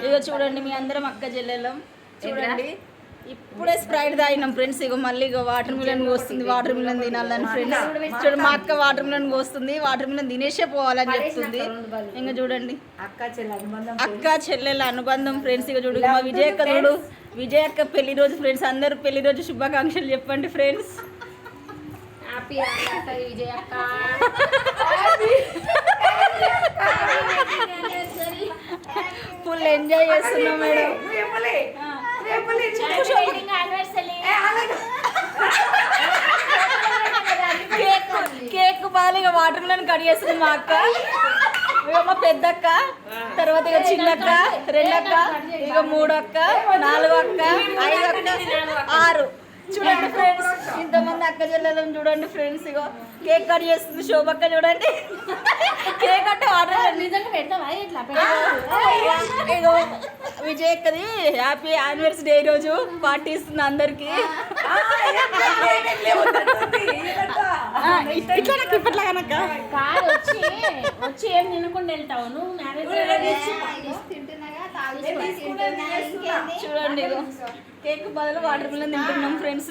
ఇగో చూడండి మీ అందరం అక్క చెల్లెలం చూడండి ఇప్పుడే స్ప్రైట్ తాగినాం ఫ్రెండ్స్. ఇగో మళ్ళీ ఇగో వాటర్ మిలన్ కోస్తుంది, వాటర్ మిలన్ తినాలని ఫ్రెండ్స్. చూడండి మా అక్క వాటర్ మిలన్ కోస్తుంది, వాటర్ మిలన్ తినేసే పోవాలని చెప్తుంది. ఇంకా చూడండి అక్క చెల్లెల అనుబంధం ఫ్రెండ్స్. ఇక చూడు మా విజయ్ అక్క చూడు, విజయ్ అక్క పెళ్లి రోజు ఫ్రెండ్స్. అందరూ పెళ్లి రోజు శుభాకాంక్షలు చెప్పండి ఫ్రెండ్స్. ఫుల్ ఎంజాయ్ చేస్తున్నాం మేడం. కేక్ బాగా వాటర్ మిలన్ కట్ చేస్తుంది మా అక్క. ఇక మా పెద్దక్క, తర్వాత ఇక చిన్నక్క, రెండక్క, ఇక మూడక్క, 4 అక్క, 5 అక్క, 6. చూడండి ఫ్రెండ్స్ ఇంతమంది అక్క చెల్లెలను చూడండి ఫ్రెండ్స్. ఇగో కేక్ కట్ చేస్తుంది శోభక్క చూడండి. కేక్ అంటే ఆర్డర్ ఇగో విజయ్ అక్కది హ్యాపీ యానివర్సరీ డే రోజు పార్టీ ఇస్తుంది అందరికి. ఇట్లా నాకు ఇప్పట్లా కనుక వచ్చి ఏం తినకుండా వెళ్తావు నువ్వు మ్యారేజ్. చూడండి ఇగో కేక్ బదులు వాటర్ మిలన్ తింటున్నాం ఫ్రెండ్స్.